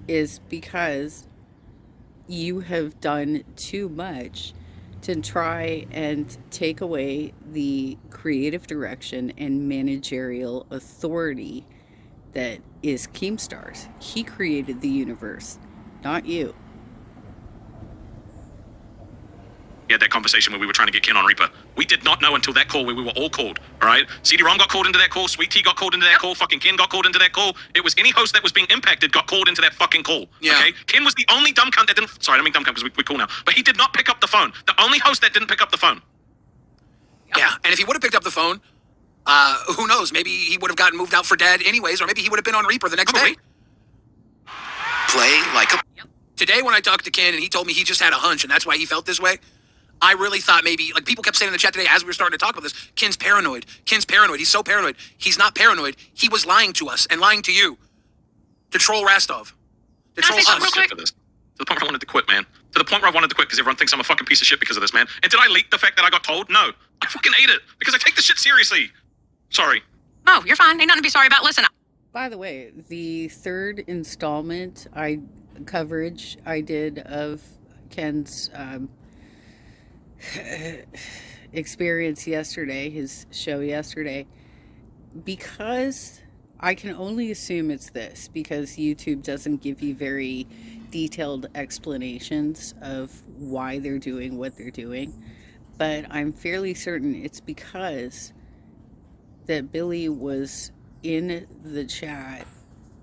A: is because you have done too much to try and take away the creative direction and managerial authority that is Keemstar's. He created the universe, not you.
J: We had that conversation where we were trying to get Ken on Reaper. We did not know until that call where we were all called, all right? CD-ROM got called into that call, Sweet Tea got called into that call, fucking Ken got called into that call. It was any host that was being impacted got called into that fucking call, okay? Ken was the only dumb cunt that didn't... Sorry, I don't mean dumb cunt because we're cool now. But he did not pick up the phone. The only host that didn't pick up the phone.
B: Yeah, and if he would have picked up the phone, who knows? Maybe he would have gotten moved out for dead anyways, or maybe he would have been on Reaper the next day.
I: Play like a...
B: Today when I talked to Ken and he told me he just had a hunch and that's why he felt this way, I really thought maybe, like people kept saying in the chat today as we were starting to talk about this, Ken's paranoid. Ken's paranoid. He's so paranoid. He's not paranoid. He was lying to us and lying to you to troll Rastov. To troll us.
J: Shit for this. To the point where I wanted to quit, man. To the point where I wanted to quit because everyone thinks I'm a fucking piece of shit because of this, man. And did I leak the fact that I got told? No. I fucking ate it because I take the shit seriously. Sorry.
C: No, you're fine. Ain't nothing to be sorry about. Listen.
A: By the way, the 3rd installment coverage I did of Ken's experience yesterday, his show yesterday, because I can only assume it's this, because YouTube doesn't give you very detailed explanations of why they're doing what they're doing, but I'm fairly certain it's because that Billy was in the chat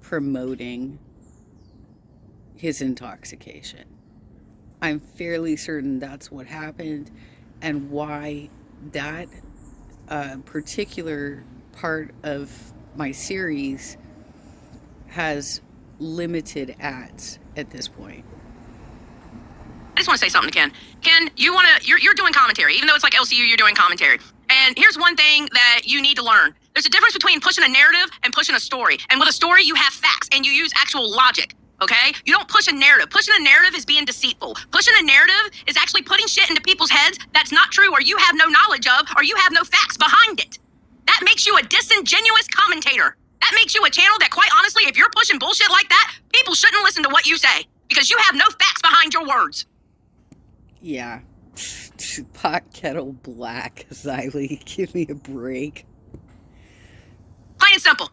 A: promoting his intoxication. I'm fairly certain that's what happened, and why that particular part of my series has limited ads at this point.
C: I just want to say something to Ken. Ken, you're doing commentary, even though it's like LCU, you're doing commentary. And here's one thing that you need to learn. There's a difference between pushing a narrative and pushing a story. And with a story, you have facts and you use actual logic. Okay? You don't push a narrative. Pushing a narrative is being deceitful. Pushing a narrative is actually putting shit into people's heads that's not true, or you have no knowledge of, or you have no facts behind it. That makes you a disingenuous commentator. That makes you a channel that, quite honestly, if you're pushing bullshit like that, people shouldn't listen to what you say because you have no facts behind your words.
A: Yeah. Pot kettle black, Xylie. Give me a break.
C: Plain and simple.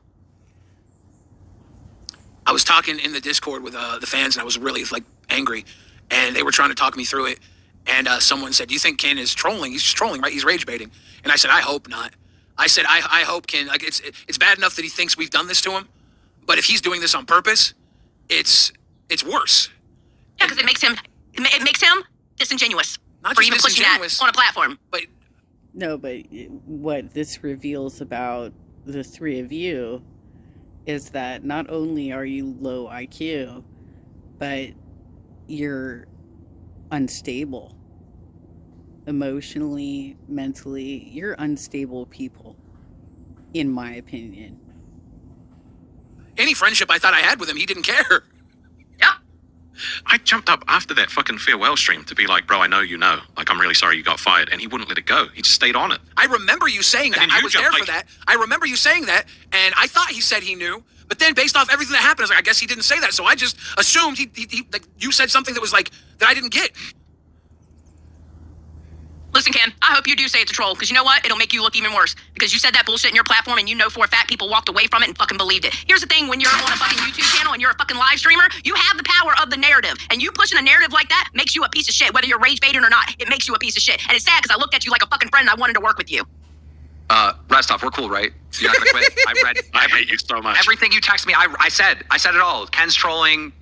B: I was talking in the Discord with the fans, and I was really like angry, and they were trying to talk me through it. And someone said, "Do you think Ken is trolling? He's just trolling, right? He's rage baiting." And I said, "I hope not." I said, "I hope Ken. Like it's bad enough that he thinks we've done this to him, but if he's doing this on purpose, it's worse."
C: Yeah, because it makes him disingenuous
B: Not
C: for
B: just
C: even pushing that on a platform.
A: But what this reveals about the three of you is that not only are you low IQ, but you're unstable. Emotionally, mentally, you're unstable people, in my opinion.
B: Any friendship I thought I had with him, he didn't care.
C: Yeah.
J: I jumped up after that fucking farewell stream to be like, bro, I know you know. Like, I'm really sorry you got fired. And he wouldn't let it go. He just stayed on it.
B: I remember you saying that. I was there for that. I remember you saying that, and I thought he said he knew. But then, based off everything that happened, I was like, I guess he didn't say that. So I just assumed he like you said something that was like that I didn't get.
C: Listen, Ken, I hope you do say it's a troll, because you know what? It'll make you look even worse. Because you said that bullshit in your platform, and you know for a fact people walked away from it and fucking believed it. Here's the thing, when you're on a fucking YouTube channel and you're a fucking live streamer, you have the power of the narrative. And you pushing a narrative like that makes you a piece of shit, whether you're rage baiting or not. It makes you a piece of shit. And it's sad, because I looked at you like a fucking friend and I wanted to work with you.
I: Rastov, we're cool, right? So you're not gonna quit?
J: I hate you so much.
I: Everything you text me, I said it all. Ken's trolling.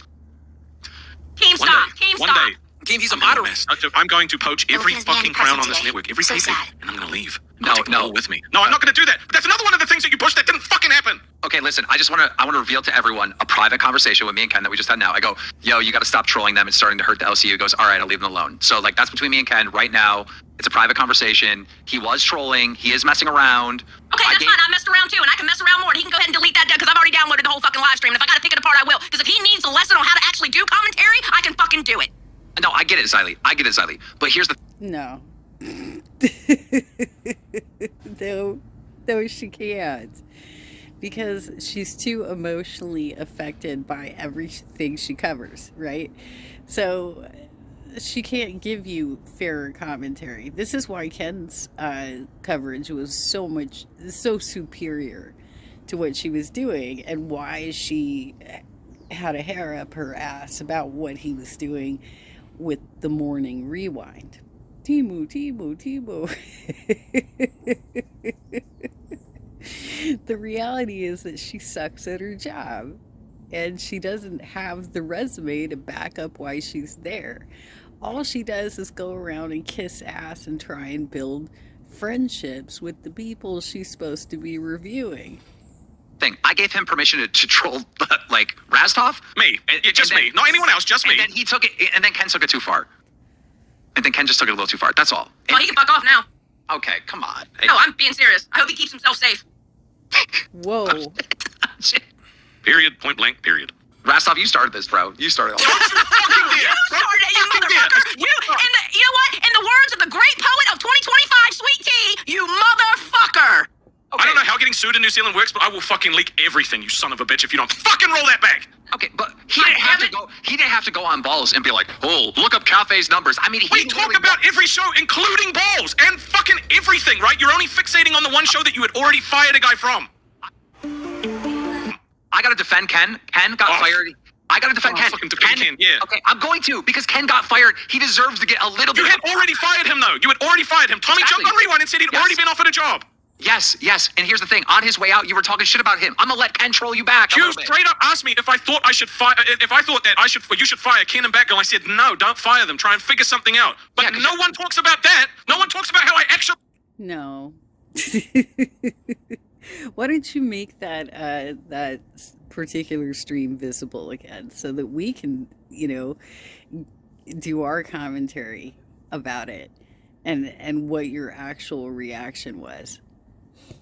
C: Keem, stop. Keem,
J: One
C: stop.
J: day,
B: Keem, he's a moderator.
J: I'm going to poach every
F: Logan's being
J: fucking crown on
F: present
J: this
F: today.
J: network, every
F: So
J: taping,
F: sad.
J: and I'm going to leave.
I: No,
J: Take them
I: no.
J: all with me. No, I'm not going to do that. But that's another one of the things that you pushed that didn't fucking happen.
I: Okay, listen, I want to reveal to everyone a private conversation with me and Ken that we just had now. I go, yo, you got to stop trolling them. It's starting to hurt the LCU. He goes, all right, I'll leave them alone. So, like, that's between me and Ken right now. It's a private conversation. He was trolling. He is messing around.
C: Okay, that's fine. I messed around too, and I can mess around more. And he can go ahead and delete that because I've already downloaded the whole fucking live stream. And if I got to pick it apart, I will. Because if he needs a lesson on how to actually do commentary, I can fucking do it.
I: No, I get it, Xylie. But here's the...
A: No. No, she can't. Because she's too emotionally affected by everything she covers, right? So she can't give you fairer commentary. This is why Ken's coverage was so superior to what she was doing, and why she had a hair up her ass about what he was doing with the morning rewind. Timu. The reality is that she sucks at her job, and she doesn't have the resume to back up why she's there. All she does is go around and kiss ass and try and build friendships with the people she's supposed to be reviewing.
I: I gave him permission to troll, like, Rastov.
J: Me. Just me. Not anyone else, just me.
I: And then he took it, and then Ken took it too far. And then Ken just took it a little too far. That's all.
C: Well, he can fuck off now.
I: Okay, come on.
C: No, I'm being serious. I hope he keeps himself safe.
A: Whoa.
J: Period. Point blank. Period.
I: Rastov, you started this, bro. You started all
C: You started it, you motherfucker. You know what? In the words of the great poet of 2025, Sweet Tea, you motherfucker.
J: Okay. I don't know how getting sued in New Zealand works, but I will fucking leak everything, you son of a bitch, if you don't fucking roll that back.
I: Okay, but he didn't have to go on balls and be like, oh, look up Cafe's numbers. I mean,
J: we talk about every show, including balls and fucking everything, right? You're only fixating on the one show that you had already fired a guy from.
I: I gotta defend Ken. Ken got fired. I gotta defend Ken.
J: Fucking defend Ken, yeah.
I: Okay, I'm going to, because Ken got fired. He deserves to get a little bit.
J: You had already fired him, though. You had already fired him. Tommy jumped on Rewind and said he'd already been offered a job.
I: Yes. And here's the thing. On his way out, you were talking shit about him. I'm gonna let Ken troll you back.
J: You straight up asked me if I thought I should fire. If I thought that you should fire Ken and Batgirl. I said no, don't fire them. Try and figure something out. But no one talks about that. No one talks about how I actually.
A: No. Why don't you make that particular stream visible again so that we can, do our commentary about it and what your actual reaction was.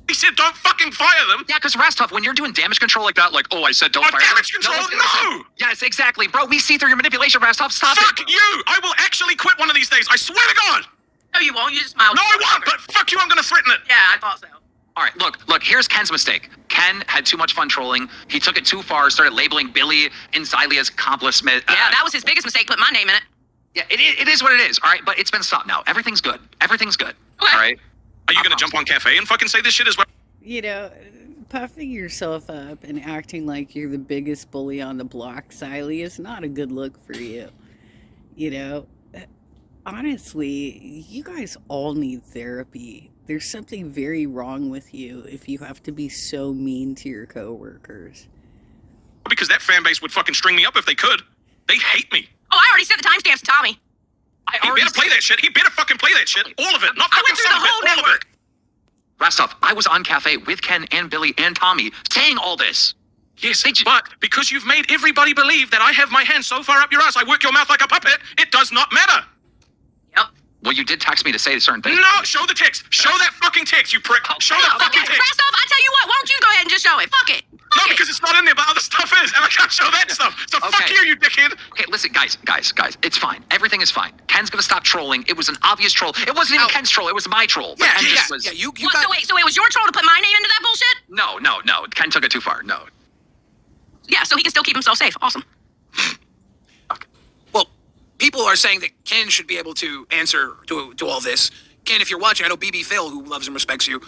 J: He said don't fucking fire them.
I: Yeah, because Rastov, when you're doing damage control like that, I said don't fire them.
J: Damage control? No!
I: Yes, exactly. Bro, we see through your manipulation, Rastov. Stop it.
J: Fuck you! I will actually quit one of these days. I swear to God!
C: No, you won't. You just smile.
J: No, I won't, but fuck you, I'm gonna threaten it.
C: Yeah, I thought so.
I: All right, look, here's Ken's mistake. Ken had too much fun trolling. He took it too far, started labeling Billy and Xylie as accomplishment.
C: Yeah, that was his biggest mistake, put my name in it.
I: Yeah, it is what it is, all right? But it's been stopped now. Everything's good. Everything's good,
C: okay.
I: All right?
J: Are you gonna jump on Cafe and fucking say this shit as well?
A: Puffing yourself up and acting like you're the biggest bully on the block, Xylie, is not a good look for you. Honestly, you guys all need therapy. There's something very wrong with you if you have to be so mean to your coworkers.
J: Because that fan base would fucking string me up if they could. They hate me.
C: Oh, I already sent the timestamps to Tommy.
J: He better play that shit. He better fucking play that shit. All of it. Not
C: I
J: fucking
C: went through
J: some
C: the
J: of
C: whole
J: it. All of
C: network.
J: it.
I: Rastov, I was on Cafe with Ken and Billy and Tommy saying all this.
J: Yes, but because you've made everybody believe that I have my hand so far up your ass, I work your mouth like a puppet, it does not matter.
C: Yep.
I: Well, you did text me to say certain things.
J: No, show the text. Show that fucking text, you prick. Show the fucking text.
C: Rastov, I tell you what, why don't you go ahead and just show it? Fuck it.
J: No, because it's not in there, but other stuff is, and I can't show that stuff. So fuck you dickhead.
I: Okay, listen, guys, it's fine. Everything is fine. Ken's gonna stop trolling. It was an obvious troll. It wasn't even Ken's troll. It was my troll.
B: Yeah,
I: Ken
B: yeah,
I: just was-
B: yeah. You
C: What,
B: got.
C: so it was your troll to put my name into that bullshit?
I: No. Ken took it too far. No.
C: Yeah, so he can still keep himself safe. Awesome.
B: Well, people are saying that Ken should be able to answer to all this. Ken, if you're watching, I know BB Phil, who loves and respects you,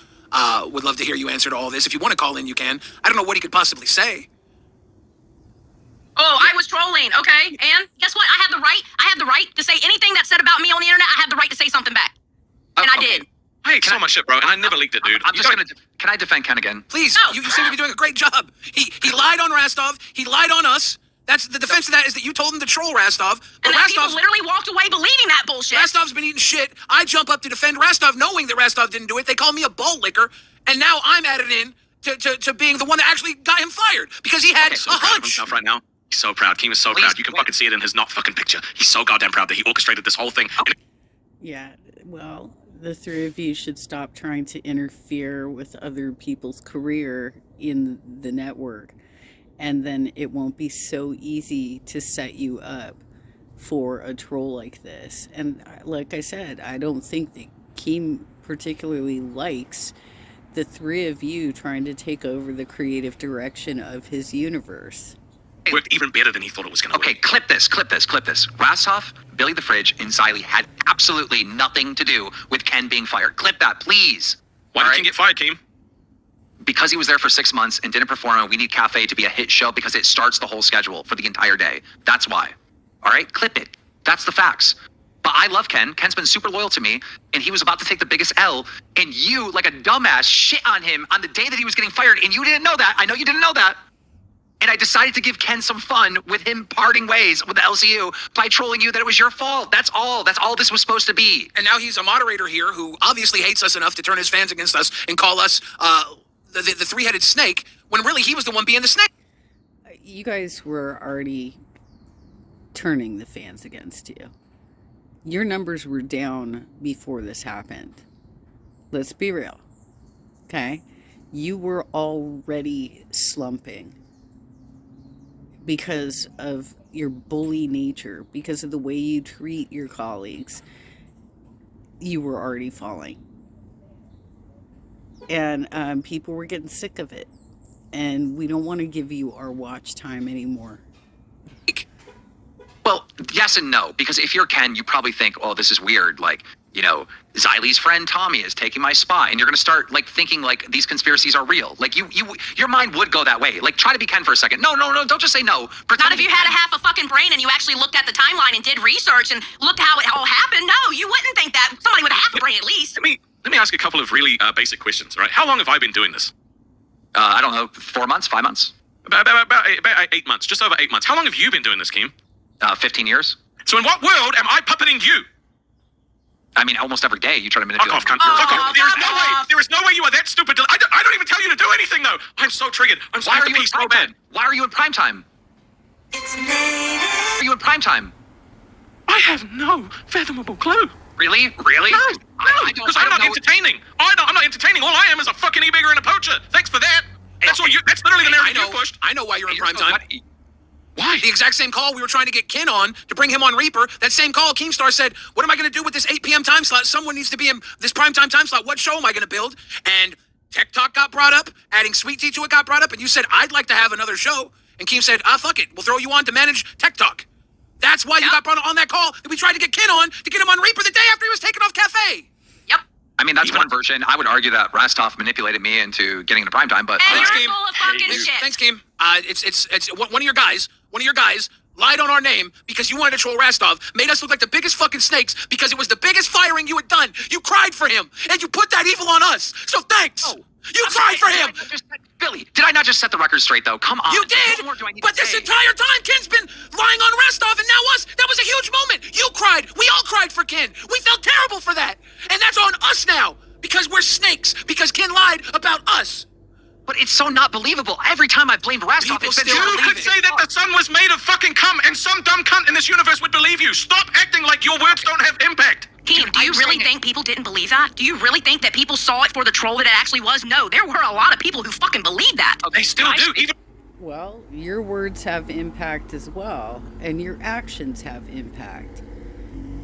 B: would love to hear you answer to all this. If you want to call in, you can. I don't know what he could possibly say.
C: Oh, I was trolling, okay? And guess what? I have the right to say anything that's said about me on the internet. I have the right to say something back. And I did.
J: I hate so much shit, bro, and I never leaked it, dude.
I: I'm just gonna. Can I defend Ken again?
B: Please,
C: No.
B: you seem to be doing a great job. He lied on Rastov. He lied on us. That's the defense of that is that you told him to troll Rastov. But
C: And then people
B: Rastov's,
C: literally walked away believing that bullshit.
B: Rastov's been eating shit. I jump up to defend Rastov knowing that Rastov didn't do it. They call me a ball licker. And now I'm added in to being the one that actually got him fired because he had
J: so
B: a
J: proud of
B: hunch.
J: himself right now. He's so proud. Keem is so
I: Please,
J: proud. You can
I: wait.
J: fucking see it in his not fucking picture. He's so goddamn proud that he orchestrated this whole thing.
A: Yeah, well, the three of you should stop trying to interfere with other people's career in the network. And then it won't be so easy to set you up for a troll like this. And like I said, I don't think that Keem particularly likes the three of you trying to take over the creative direction of his universe.
J: Worked even better than he thought it was going to
I: Okay,
J: work.
I: clip this. Rastov, Billy the Fridge, and Xylie had absolutely nothing to do with Ken being fired. Clip that, please.
J: Why did Ken get fired, Keem?
I: Because he was there for 6 months and didn't perform, and we need Cafe to be a hit show because it starts the whole schedule for the entire day. That's why. All right, clip it. That's the facts. But I love Ken. Ken's been super loyal to me, and he was about to take the biggest L, and you, like a dumbass, shit on him on the day that he was getting fired, and you didn't know that. I know you didn't know that. And I decided to give Ken some fun with him parting ways with the LCU by trolling you that it was your fault. That's all. That's all this was supposed to be.
B: And now he's a moderator here who obviously hates us enough to turn his fans against us and call us the three-headed snake when really he was the one being the snake.
A: You guys were already turning the fans against you. Your numbers were down before this happened. Let's be real. Okay? You were already slumping because of your bully nature, because of the way you treat your colleagues. You were already falling. And people were getting sick of it. And we don't want to give you our watch time anymore.
I: Well, yes and no, because if you're Ken, you probably think, oh, this is weird. Like, you know, Xylie's friend Tommy is taking my spot, and you're going to start like thinking like these conspiracies are real. Like your mind would go that way. Like, try to be Ken for a second. No, don't just say no. Pretend
C: Not if you had a half a fucking brain and you actually looked at the timeline and did research and looked how it all happened. No, you wouldn't think that. Somebody with a half a brain at least.
J: let me ask a couple of really basic questions, right? How long have I been doing this?
I: I don't know, 4 months, 5 months,
J: About 8 months, just over 8 months. How long have you been doing this, Keem?
I: 15 years.
J: So in what world am I puppeting you?
I: I mean, almost every day you try to manipulate.
J: Fuck off, cunt. Fuck off. There is no way. There is no way you are that stupid. I don't even tell you to do anything, though. I'm so triggered. I'm so
I: Why are you in
J: so
I: prime
J: bad.
I: time? Why are you in prime time? Why are you in prime time?
J: I have no fathomable clue.
I: Really? Really?
J: No,
I: I
J: because I'm not
I: know.
J: entertaining. I'm not entertaining. All I am is a fucking e-bigger and a poacher. Thanks for that. That's all you. That's literally the narrative you pushed.
B: I know why you're in
I: You're
B: prime
I: so
B: time.
I: what-
J: Why?
B: The exact same call we were trying to get Ken on to bring him on Reaper. That same call, Keemstar said, "What am I going to do with this 8 p.m. time slot? Someone needs to be in this prime time slot. What show am I going to build?" And Tech Talk got brought up. Adding Sweet Tea to it got brought up. And you said, "I'd like to have another show." And Keem said, fuck it. We'll throw you on to manage Tech Talk." That's why you got brought on that call. That we tried to get Ken on to get him on Reaper the day after he was taken off Cafe.
C: Yep.
I: I mean, that's one version. I would argue that Rastov manipulated me into getting into prime time, but
C: And
B: Thanks,
C: you're
B: Keem.
C: full of fucking
B: Thanks,
C: shit.
B: thanks, Keem. It's one of your guys. One of your guys lied on our name because you wanted to troll Rastov, made us look like the biggest fucking snakes because it was the biggest firing you had done. You cried for him, and you put that evil on us. So thanks. You cried for him.
I: Billy, did I not just set the record straight, though? Come on.
B: You did.
I: What more do I need
B: But
I: to
B: this
I: say?
B: entire time, Ken's been lying on Rastov, and now us. That was a huge moment. You cried. We all cried for Ken. We felt terrible for that, and that's on us now because we're snakes. Because Ken lied about us.
I: But it's so not believable. Every time I've blamed Rastov,
B: People
I: it's been
B: still
I: so
J: You
B: believe
J: could
B: it.
J: say that the sun was made of fucking cum, and some dumb cunt in this universe would believe you. Stop acting like your words don't have impact.
C: Keem, do you
I: I'm
C: really
I: saying it-
C: think people didn't believe that? Do you really think that people saw it for the troll that it actually was? No, there were a lot of people who fucking believed that.
J: They still do. Even
A: Well, your words have impact as well, and your actions have impact.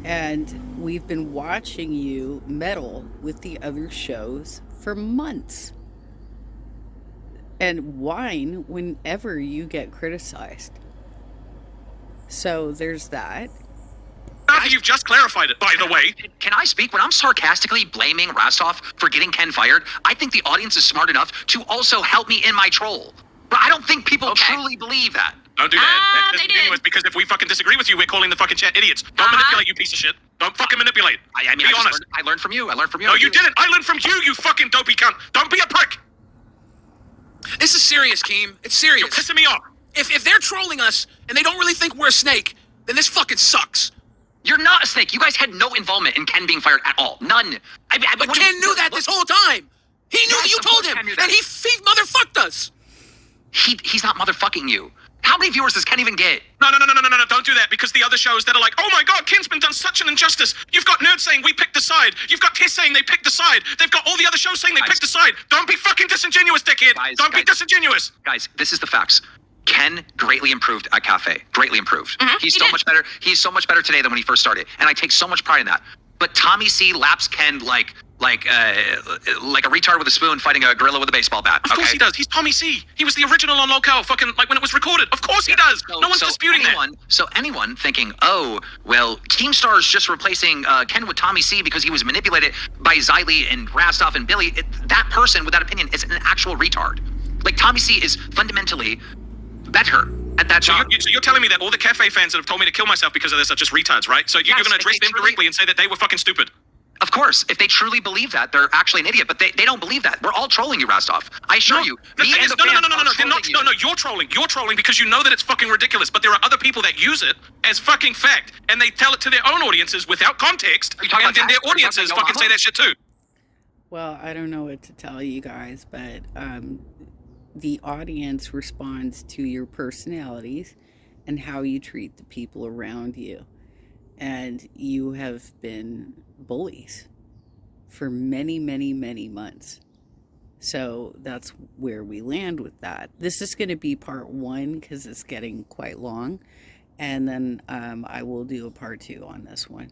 A: And we've been watching you meddle with the other shows for months and whine whenever you get criticized. So there's that.
J: you've just clarified it, by the way.
I: Can I speak? When I'm sarcastically blaming Rastov for getting Ken fired, I think the audience is smart enough to also help me in my troll. But I don't think people truly believe that.
J: Don't do that. That's
C: they
J: disingenuous
C: did.
J: because if we fucking disagree with you, we're calling the fucking chat idiots. Don't manipulate, you piece of shit. Don't fucking manipulate.
I: I mean,
J: Be
I: I just
J: honest.
I: I learned from you. I learned from you.
J: No, you didn't. I learned from you, you fucking dopey cunt. Don't be a prick.
B: This is serious, Keem. It's
J: You're
B: serious.
J: pissing me off.
B: If they're trolling us and they don't really think we're a snake, then this fucking sucks.
I: You're not a snake. You guys had no involvement in Ken being fired at all. None.
B: But Ken knew that this whole time. He knew
I: Yes,
B: that you
I: of
B: told
I: course
B: him,
I: Ken knew that.
B: and he motherfucked us.
I: He's not motherfucking you. How many viewers does Ken even get?
J: No, don't do that because the other shows that are like, oh my god, Ken's been done such an injustice. You've got nerds saying we picked the side. You've got Tess saying they picked the side. They've got all the other shows saying they picked the side. Don't be fucking disingenuous, dickhead. Don't be disingenuous.
I: Guys, this is the facts. Ken greatly improved at Cafe. Greatly improved. He's so much better. He's so much better today than when he first started, and I take so much pride in that. But Tommy C laps Ken like a retard with a spoon fighting a gorilla with a baseball bat.
J: Of course he does. He's Tommy C. He was the original on locale, fucking like when it was recorded. Of course he does. No one's disputing that.
I: So anyone thinking, oh, well, Keemstar is just replacing Ken with Tommy C because he was manipulated by Xylie and Rastov and Billy, that person with that opinion is an actual retard. Like, Tommy C is fundamentally better at that job.
J: So you're telling me that all the Cafe fans that have told me to kill myself because of this are just retards, right? So you're going to address them directly and say that they were fucking stupid.
I: Of course, if they truly believe that, they're actually an idiot. But they don't believe that. We're all trolling you, Rastov. I assure you.
J: No, you're trolling. You're trolling because you know that it's fucking ridiculous. But there are other people that use it as fucking fact, and they tell it to their own audiences without context, and then their audiences fucking say that shit too.
A: Well, I don't know what to tell you guys, but the audience responds to your personalities and how you treat the people around you. And you have been bullies for many, many, many months. So that's where we land with that. This is going to be part 1 because it's getting quite long. And then I will do a part 2 on this one.